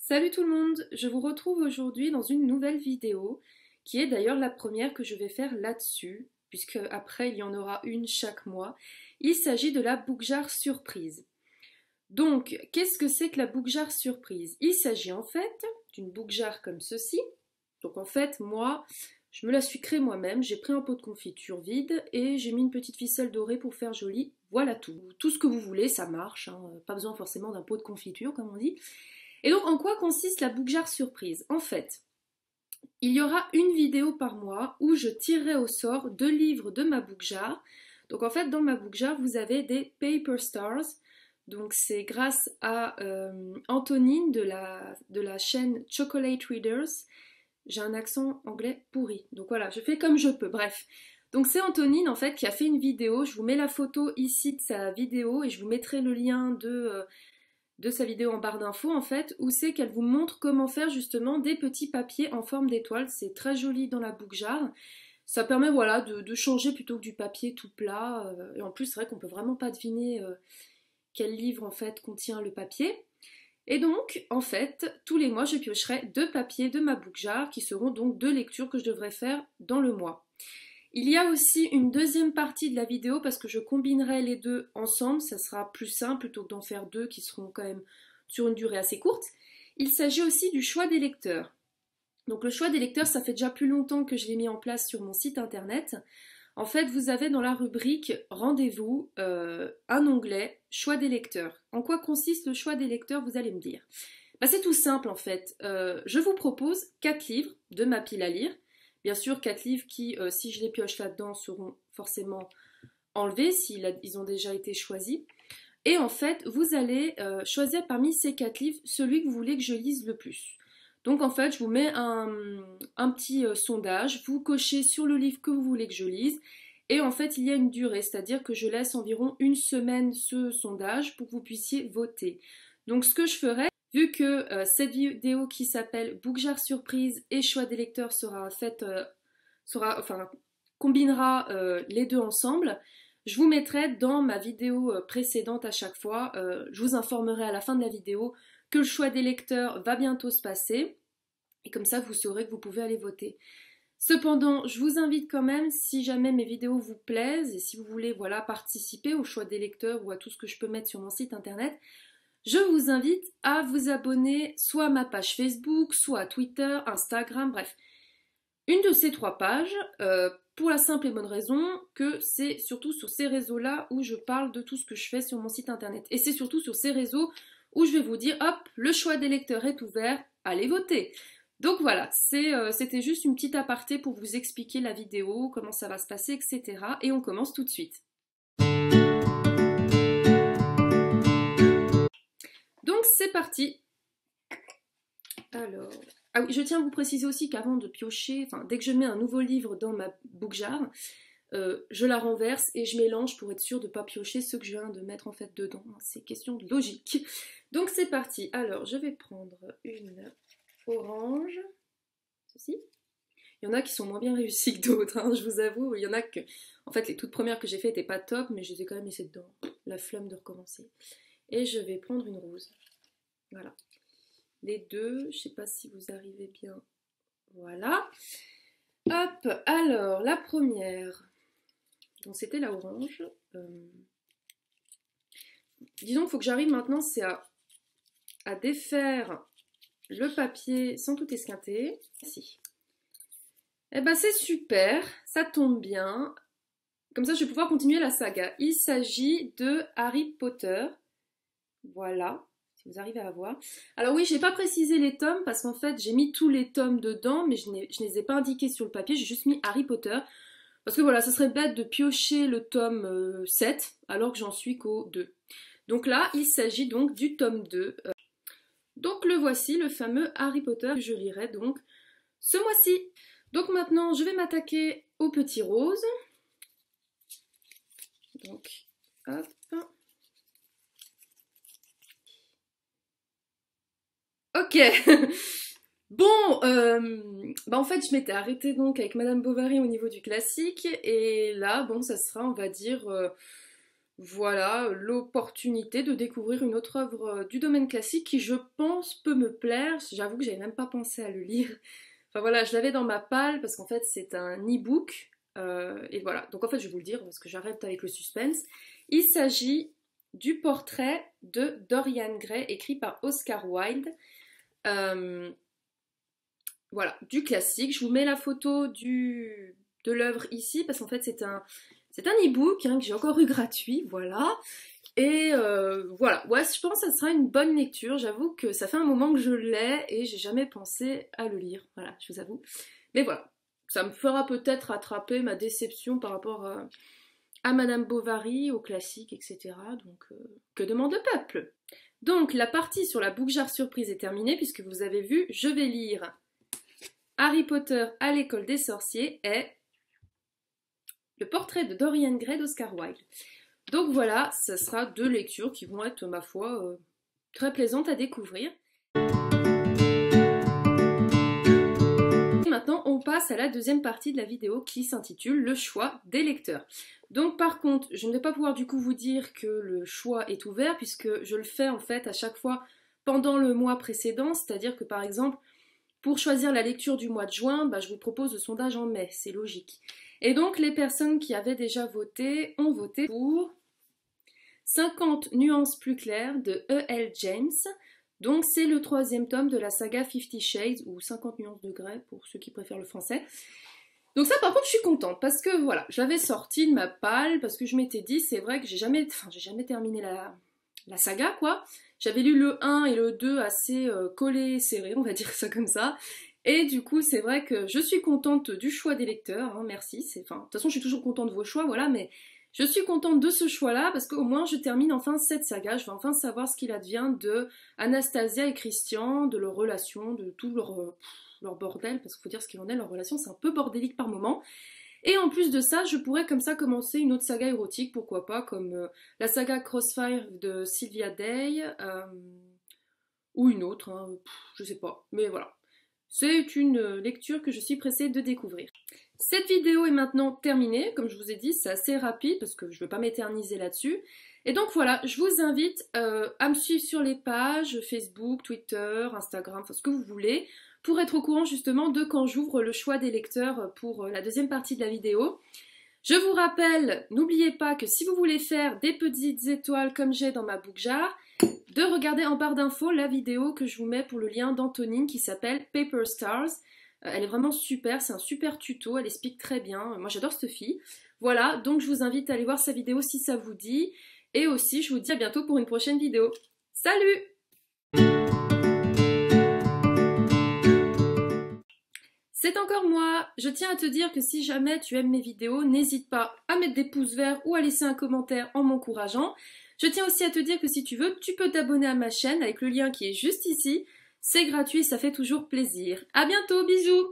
Salut tout le monde, je vous retrouve aujourd'hui dans une nouvelle vidéo, qui est d'ailleurs la première que je vais faire là-dessus, puisque après il y en aura une chaque mois. Il s'agit de la Book-Jar surprise. Donc, qu'est-ce que c'est que la Book-Jar surprise? Il s'agit en fait d'une Book-Jar comme ceci. Donc en fait, moi, je me la suis créée moi-même, j'ai pris un pot de confiture vide et j'ai mis une petite ficelle dorée pour faire joli. Voilà tout. Tout ce que vous voulez, ça marche, hein. Pas besoin forcément d'un pot de confiture comme on dit. Et donc, en quoi consiste la Book-Jar surprise? En fait, il y aura une vidéo par mois où je tirerai au sort 2 livres de ma Book-Jar. Donc, en fait, dans ma Book-Jar, vous avez des Paper Stars. Donc, c'est grâce à Antonine de la chaîne Chocolate Readers. J'ai un accent anglais pourri. Donc, voilà, je fais comme je peux. Bref. Donc, c'est Antonine, en fait, qui a fait une vidéo. Je vous mets la photo ici de sa vidéo et je vous mettrai le lien de sa vidéo en barre d'infos en fait, où c'est qu'elle vous montre comment faire justement des petits papiers en forme d'étoile. C'est très joli dans la Book-Jar. Ça permet voilà de changer plutôt que du papier tout plat. Et en plus c'est vrai qu'on peut vraiment pas deviner quel livre en fait contient le papier. Et donc en fait tous les mois je piocherai 2 papiers de ma Book-Jar qui seront donc 2 lectures que je devrais faire dans le mois. Il y a aussi une deuxième partie de la vidéo parce que je combinerai les deux ensemble, ça sera plus simple plutôt que d'en faire 2 qui seront quand même sur une durée assez courte. Il s'agit aussi du choix des lecteurs. Donc le choix des lecteurs, ça fait déjà plus longtemps que je l'ai mis en place sur mon site internet. En fait, vous avez dans la rubrique Rendez-vous un onglet Choix des lecteurs. En quoi consiste le choix des lecteurs, vous allez me dire? C'est tout simple en fait. Je vous propose 4 livres de ma pile à lire. Bien sûr, 4 livres qui, si je les pioche là-dedans, seront forcément enlevés, s'ils ont déjà été choisis. Et en fait, vous allez choisir parmi ces 4 livres celui que vous voulez que je lise le plus. Donc en fait, je vous mets un petit sondage, vous cochez sur le livre que vous voulez que je lise, et en fait, il y a une durée, c'est-à-dire que je laisse environ une semaine ce sondage pour que vous puissiez voter. Donc ce que je ferai, vu que cette vidéo qui s'appelle Book-Jar surprise et choix des lecteurs sera faite, combinera les deux ensemble, je vous mettrai dans ma vidéo précédente à chaque fois, je vous informerai à la fin de la vidéo que le choix des lecteurs va bientôt se passer, et comme ça vous saurez que vous pouvez aller voter. Cependant, je vous invite quand même, si jamais mes vidéos vous plaisent, et si vous voulez voilà, participer au choix des lecteurs ou à tout ce que je peux mettre sur mon site internet, je vous invite à vous abonner soit à ma page Facebook, soit à Twitter, Instagram, bref. Une de ces 3 pages, pour la simple et bonne raison que c'est surtout sur ces réseaux-là où je parle de tout ce que je fais sur mon site internet. Et c'est surtout sur ces réseaux où je vais vous dire, hop, le choix des lecteurs est ouvert, allez voter. Donc voilà, c'était juste une petite aparté pour vous expliquer la vidéo, comment ça va se passer, etc. Et on commence tout de suite. Donc c'est parti. Alors, ah oui, je tiens à vous préciser aussi qu'avant de piocher, enfin dès que je mets un nouveau livre dans ma Book-Jar, je la renverse et je mélange pour être sûre de ne pas piocher ceux que je viens de mettre en fait dedans. C'est question de logique. Donc c'est parti. Alors je vais prendre une orange, ceci. Il y en a qui sont moins bien réussis que d'autres, hein, je vous avoue. Il y en a que, en fait, les toutes premières que j'ai faites n'étaient pas top, mais je les ai quand même laissées dedans. La flemme de recommencer. Et je vais prendre une rose. Voilà. Les deux, je sais pas si vous arrivez bien. Voilà. Hop, alors, la première. Donc, c'était la orange. Disons qu'il faut que j'arrive maintenant, c'est à défaire le papier sans tout esquinter. Si. Eh ben, c'est super, ça tombe bien. Comme ça, je vais pouvoir continuer la saga. Il s'agit de Harry Potter. Voilà. Vous arrivez à voir. Alors oui, j'ai pas précisé les tomes parce qu'en fait j'ai mis tous les tomes dedans, mais je ne les ai pas indiqués sur le papier, j'ai juste mis Harry Potter. Parce que voilà, ça serait bête de piocher le tome 7 alors que j'en suis qu'au 2. Donc là, il s'agit donc du tome 2. Donc le voici, le fameux Harry Potter que je lirai donc ce mois-ci. Donc maintenant, je vais m'attaquer au petit rose. Donc, hop. Ok. Bon, en fait, je m'étais arrêtée donc avec Madame Bovary au niveau du classique, et là, bon, ça sera, on va dire, voilà, l'opportunité de découvrir une autre œuvre du domaine classique qui, je pense, peut me plaire. J'avoue que j'avais même pas pensé à le lire. Enfin voilà, je l'avais dans ma palle parce qu'en fait c'est un e-book. Et voilà, donc en fait je vais vous le dire parce que j'arrête avec le suspense. Il s'agit du portrait de Dorian Gray écrit par Oscar Wilde. Voilà, du classique. Je vous mets la photo de l'œuvre ici parce qu'en fait c'est un e-book hein, que j'ai encore eu gratuit, voilà. Et voilà, ouais, je pense que ça sera une bonne lecture. J'avoue que ça fait un moment que je l'ai et j'ai jamais pensé à le lire, voilà, je vous avoue. Mais voilà, ça me fera peut-être rattraper ma déception par rapport à Madame Bovary, au classique, etc. Donc, que demande le peuple? Donc, la partie sur la boucle-jarre surprise est terminée puisque vous avez vu, je vais lire Harry Potter à l'école des sorciers et le portrait de Dorian Gray d'Oscar Wilde. Donc voilà, ce sera deux lectures qui vont être, ma foi, très plaisantes à découvrir. Et maintenant, on passe à la deuxième partie de la vidéo qui s'intitule Le choix des lecteurs. Donc par contre, je ne vais pas pouvoir du coup vous dire que le choix est ouvert puisque je le fais en fait à chaque fois pendant le mois précédent, c'est-à-dire que par exemple, pour choisir la lecture du mois de juin, bah, je vous propose le sondage en mai, c'est logique. Et donc les personnes qui avaient déjà voté ont voté pour 50 nuances plus claires de E.L. James. Donc c'est le troisième tome de la saga 50 Shades, ou 50 nuances de Grey pour ceux qui préfèrent le français. Donc ça par contre je suis contente, parce que voilà, j'avais sorti de ma palle, parce que je m'étais dit, c'est vrai que j'ai jamais terminé la saga quoi. J'avais lu le 1 et le 2 assez collés, serrés, on va dire ça comme ça. Et du coup, c'est vrai que je suis contente du choix des lecteurs, hein, merci. De toute façon, je suis toujours contente de vos choix, voilà, mais je suis contente de ce choix-là parce qu'au moins je termine enfin cette saga. Je vais enfin savoir ce qu'il advient de Anastasia et Christian, de leur relation, de tout leur bordel, parce qu'il faut dire ce qu'il en est, leur relation, c'est un peu bordélique par moment. Et en plus de ça, je pourrais comme ça commencer une autre saga érotique, pourquoi pas, comme la saga Crossfire de Sylvia Day, ou une autre, hein, je sais pas, mais voilà. C'est une lecture que je suis pressée de découvrir. Cette vidéo est maintenant terminée, comme je vous ai dit, c'est assez rapide parce que je ne veux pas m'éterniser là-dessus. Et donc voilà, je vous invite à me suivre sur les pages Facebook, Twitter, Instagram, enfin ce que vous voulez, pour être au courant justement de quand j'ouvre le choix des lecteurs pour la deuxième partie de la vidéo. Je vous rappelle, n'oubliez pas que si vous voulez faire des petites étoiles comme j'ai dans ma boucle jar, de regarder en barre d'infos la vidéo que je vous mets pour le lien d'Antonine qui s'appelle Paper Stars. Elle est vraiment super, c'est un super tuto, elle explique très bien, moi j'adore cette fille. Voilà, donc je vous invite à aller voir sa vidéo si ça vous dit, et aussi je vous dis à bientôt pour une prochaine vidéo. Salut! C'est encore moi. Je tiens à te dire que si jamais tu aimes mes vidéos, n'hésite pas à mettre des pouces verts ou à laisser un commentaire en m'encourageant. Je tiens aussi à te dire que si tu veux, tu peux t'abonner à ma chaîne avec le lien qui est juste ici. C'est gratuit, ça fait toujours plaisir. À bientôt, bisous!